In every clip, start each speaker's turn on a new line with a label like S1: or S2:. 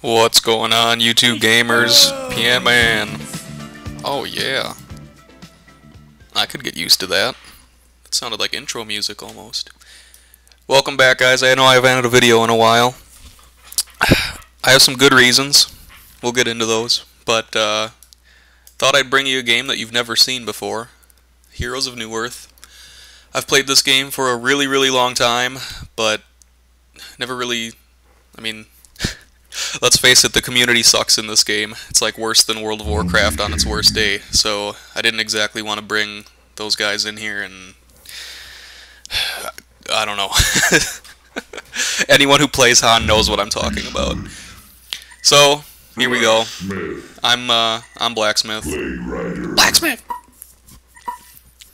S1: What's going on, YouTube gamers? PianoMan. Oh yeah. I could get used to that. It sounded like intro music almost. Welcome back, guys. I know I haven't had a video in a while. I have some good reasons. We'll get into those. But thought I'd bring you a game that you've never seen before. Heroes of Newerth. I've played this game for a really, really long time, but never really... let's face it, the community sucks in this game. It's like worse than World of Warcraft on its worst day, so I didn't exactly want to bring those guys in here and... I don't know. Anyone who plays HoN knows what I'm talking about. So, here we go. I'm Blacksmith. Blacksmith!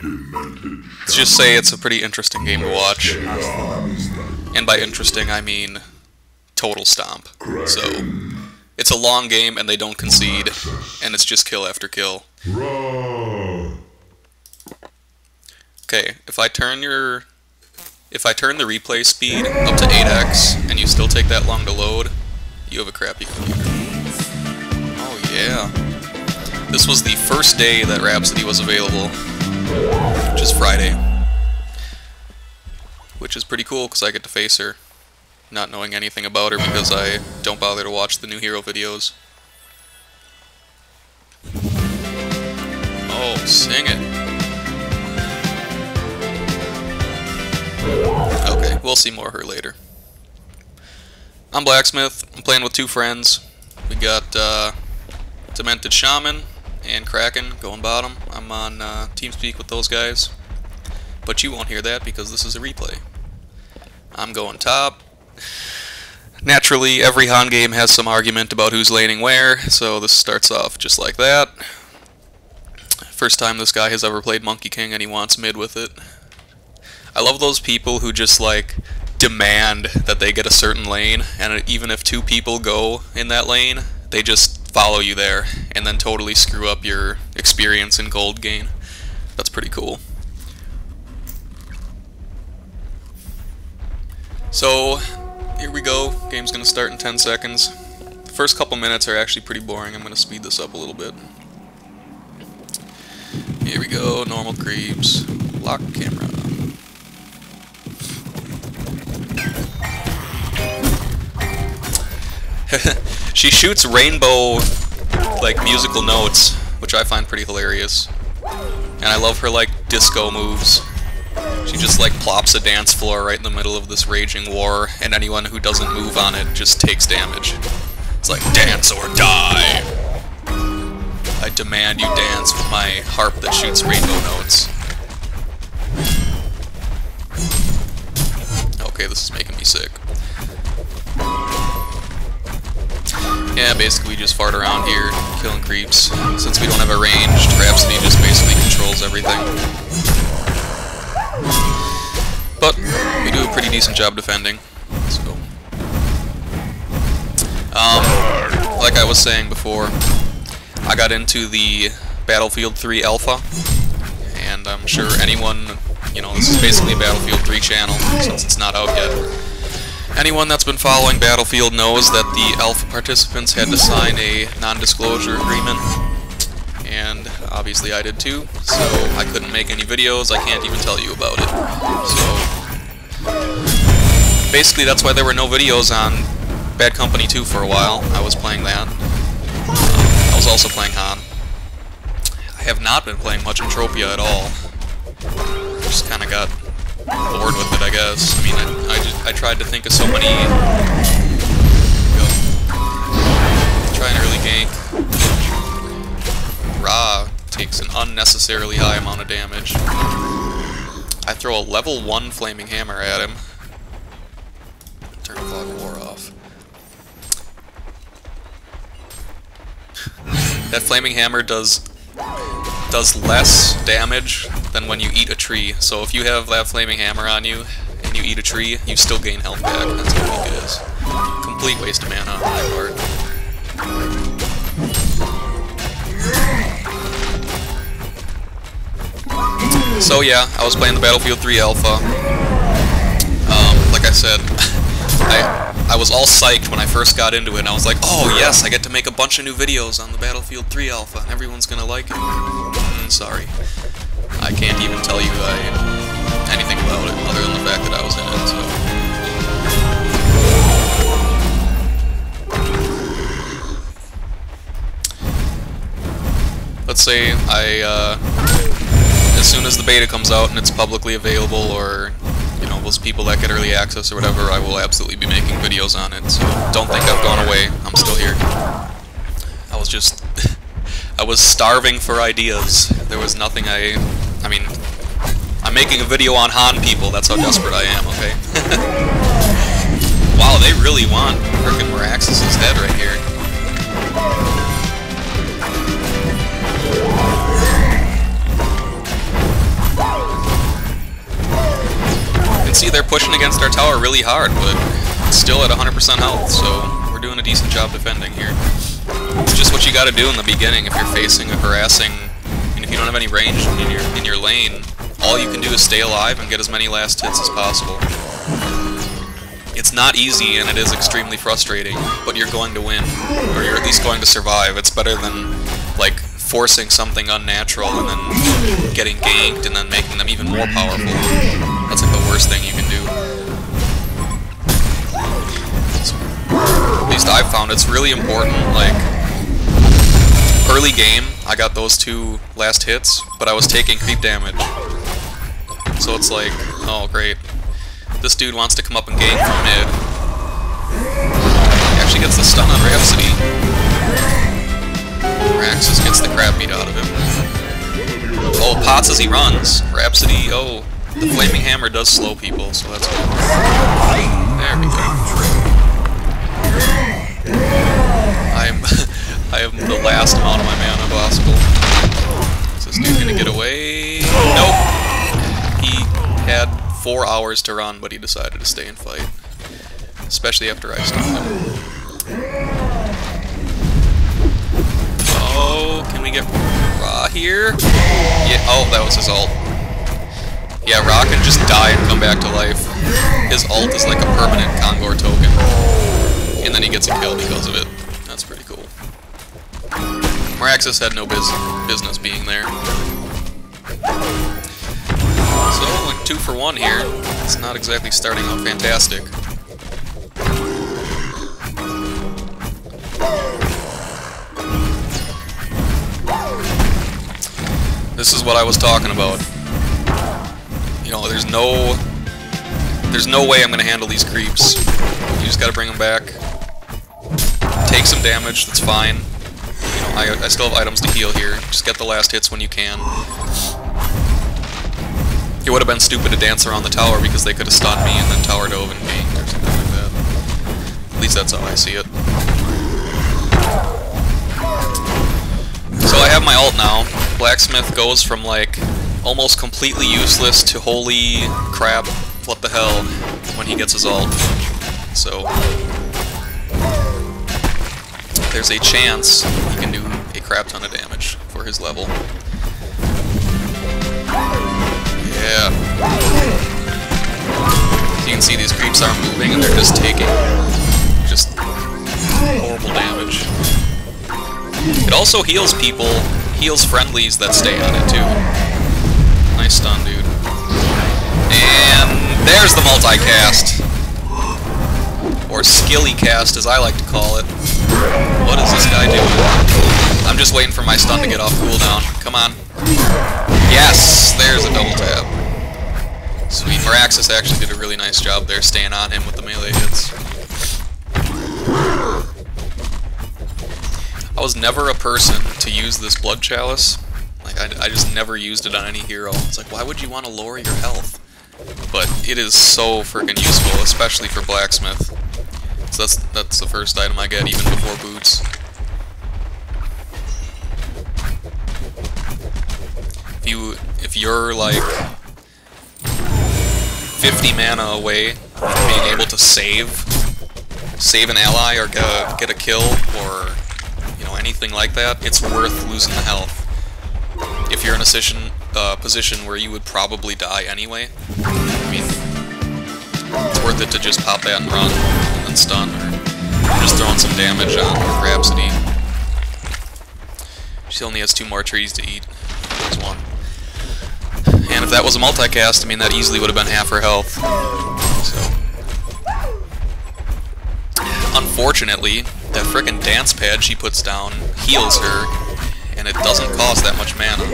S1: Let's just say it's a pretty interesting game to watch. And by interesting, I mean... total stomp. So, it's a long game and they don't concede, and it's just kill after kill. Okay, if I turn the replay speed up to 8x and you still take that long to load, you have a crappy computer. Oh yeah. This was the first day that Rhapsody was available, which is Friday. Which is pretty cool because I get to face her. Not knowing anything about her because I don't bother to watch the new hero videos. Oh, sing it. Okay, we'll see more of her later. I'm Blacksmith. I'm playing with two friends. We got Demented Shaman and Kraken going bottom. I'm on TeamSpeak with those guys. But you won't hear that because this is a replay. I'm going top. Naturally, every HoN game has some argument about who's laning where, so this starts off just like that. First time this guy has ever played Monkey King and he wants mid with it. I love those people who just like demand that they get a certain lane, and even if two people go in that lane, they just follow you there and then totally screw up your experience and gold gain. That's pretty cool. So, here we go. Game's gonna start in 10 seconds. The first couple minutes are actually pretty boring. I'm gonna speed this up a little bit. Here we go. Normal creeps. Lock camera. She shoots rainbow, like, musical notes, which I find pretty hilarious. And I love her, like, disco moves. She just like plops a dance floor right in the middle of this raging war, and anyone who doesn't move on it just takes damage. It's like, dance or die! I demand you dance with my harp that shoots rainbow notes. Okay, this is making me sick. Yeah, basically we just fart around here, killing creeps. Since we don't have a ranged, Rhapsody just basically controls everything. But we do a pretty decent job defending. Let's go. Like I was saying before, I got into the Battlefield 3 Alpha, and I'm sure anyone, you know, this is basically a Battlefield 3 channel since it's not out yet. Anyone that's been following Battlefield knows that the Alpha participants had to sign a non-disclosure agreement. And obviously I did too, so I couldn't make any videos, I can't even tell you about it. So, basically that's why there were no videos on Bad Company 2 for a while. I was playing that. I was also playing HoN. I have not been playing much Entropia at all. Just kinda got bored with it, I guess. I mean, I tried to think of so many... Try an early gank. Ra takes an unnecessarily high amount of damage. I throw a level 1 flaming hammer at him. Turn Fog of War off. That flaming hammer does less damage than when you eat a tree. So if you have that flaming hammer on you and you eat a tree, you still gain health back. That's how weak it is. Complete waste of mana on my part. So yeah, I was playing the Battlefield 3 Alpha. Like I said, I was all psyched when I first got into it, and I was like, oh yes, I get to make a bunch of new videos on the Battlefield 3 alpha, and everyone's gonna like it. Sorry. I can't even tell you anything about it, other than the fact that I was in it, so... Let's say as soon as the beta comes out and it's publicly available, or, you know, those people that get early access or whatever, I will absolutely be making videos on it, so don't think I've gone away. I'm still here. I was just... I was starving for ideas. There was nothing I mean, I'm making a video on HoN people, that's how desperate I am, okay? Wow, they really want frickin' Meraxis' head right here. You can see they're pushing against our tower really hard, but it's still at 100% health, so we're doing a decent job defending here. It's just what you gotta do in the beginning if you're facing a harassing, and if you don't have any range in your lane, all you can do is stay alive and get as many last hits as possible. It's not easy and it is extremely frustrating, but you're going to win, or you're at least going to survive. It's better than, like, forcing something unnatural and then getting ganked and then making them even more powerful. That's like the worst thing you can do. At least I've found it's really important, like, early game, I got those 2 last hits, but I was taking creep damage. So it's like, oh great, this dude wants to come up and gank from mid. He actually gets the stun on Rhapsody. Raxus gets the crap beat out of him. Oh, pots as he runs. Rhapsody, oh, the Flaming Hammer does slow people, so that's good. There we go. I am the last amount of my mana possible. Is this dude gonna get away? Nope! He had 4 hours to run, but he decided to stay and fight. Especially after I stunned him. Oh, can we get Ra here? Yeah, oh, that was his ult. Yeah, Ra can just die and come back to life. His ult is like a permanent Kongor token. And then he gets a kill because of it. That's pretty cool. Meraxis had no business being there. So, like 2 for 1 here. It's not exactly starting out fantastic. This is what I was talking about. You know, there's no way I'm gonna handle these creeps. You just gotta bring them back. Take some damage, that's fine. You know, I still have items to heal here. Just get the last hits when you can. It would have been stupid to dance around the tower because they could have stunned me and then tower dove and ganked or something like that. At least that's how I see it. So I have my ult now. Blacksmith goes from, like, almost completely useless to holy crap, what the hell, when he gets his ult. So there's a chance he can do a crap ton of damage for his level. Yeah. So you can see these creeps aren't moving and they're just taking just horrible damage. It also heals people, heals friendlies that stay on it too. Nice stun, dude. And there's the multicast. Or skilly cast, as I like to call it. What is this guy doing? I'm just waiting for my stun to get off cooldown. Come on. Yes! There's a double tap. Sweet. Meraxis actually did a really nice job there staying on him with the melee hits. I was never a person to use this Blood Chalice. Like, I just never used it on any hero. It's like, why would you want to lower your health? But it is so freaking useful, especially for Blacksmith. So that's the first item I get, even before boots. If you're like 50 mana away from being able to save an ally or get a kill or anything like that, it's worth losing the health. If you're in a position where you would probably die anyway, I mean, it's worth it to just pop that and run, and then stun or just throwing some damage on Rhapsody. She only has 2 more trees to eat. There's 1. And if that was a multicast, I mean, that easily would have been half her health. So, unfortunately, that frickin' dance pad she puts down heals her, and it doesn't cost that much mana.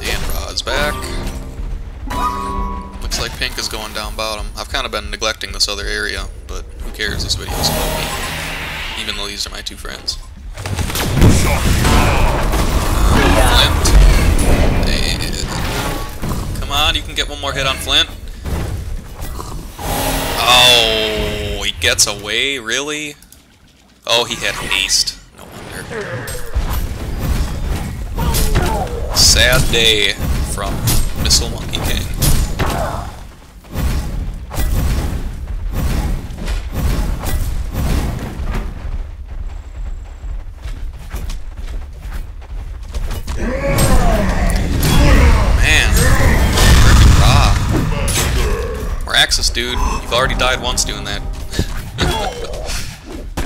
S1: And Ra's back. Looks like pink is going down bottom. I've kind of been neglecting this other area, but who cares, this video is about me. Even though these are my 2 friends. Flint. Come on, you can get 1 more hit on Flint. Oh, he gets away, really? Oh, he had haste. No wonder. Sad day from Missile Monkey King. Axis, dude. You've already died once doing that.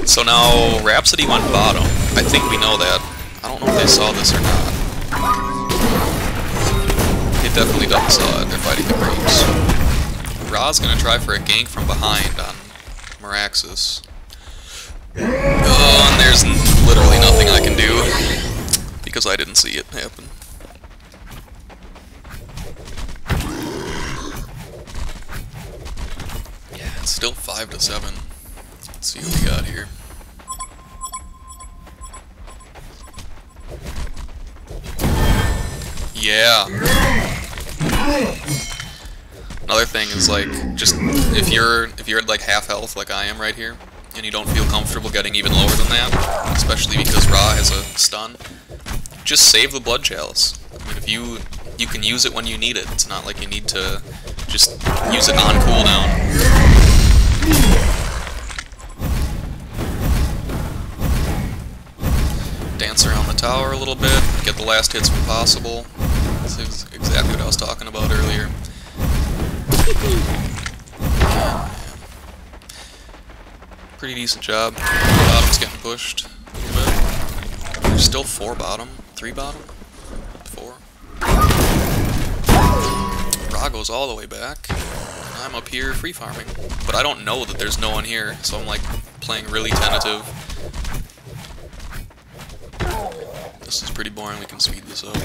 S1: So now Rhapsody went bottom. I think we know that. I don't know if they saw this or not. They definitely don't saw it. They're fighting the groups. Ra's gonna try for a gank from behind on Meraxis. Oh, and there's literally nothing I can do because I didn't see it happen. It's still 5-7. Let's see what we got here. Yeah. Another thing is like, just if you're at like half health like I am right here, and you don't feel comfortable getting even lower than that, especially because Ra has a stun, just save the Blood Chalice. I mean, if you can use it when you need it. It's not like you need to just use it on cooldown. Dance around the tower a little bit, get the last hits when possible. This is exactly what I was talking about earlier. Pretty decent job. Bottom's getting pushed a little bit. There's still 4 bottom, 3 bottom, 4. Ra goes all the way back. I'm up here free farming, but I don't know that there's no one here, so I'm like playing really tentative. This is pretty boring, we can speed this up.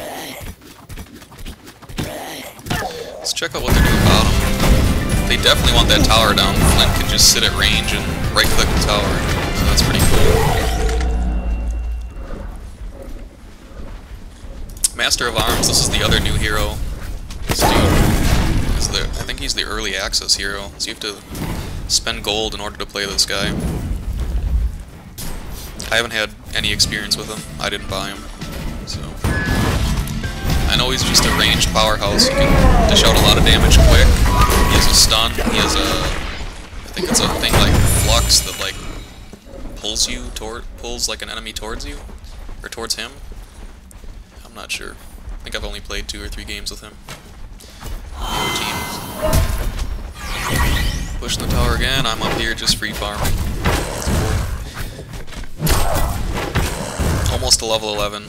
S1: Let's check out what they're doing bottom. They definitely want that tower down. Flint can just sit at range and right click the tower, so that's pretty cool. Master of Arms, this is the other new hero. This dude. I think he's the early access hero, so you have to spend gold in order to play this guy. I haven't had any experience with him. I didn't buy him, so I know he's just a ranged powerhouse. He can dish out a lot of damage quick. He has a stun. He has a, I think it's a thing like Flux that like pulls like an enemy towards you or towards him. I'm not sure. I think I've only played 2 or 3 games with him. Pushing the tower again, I'm up here just free farming. Almost to level 11.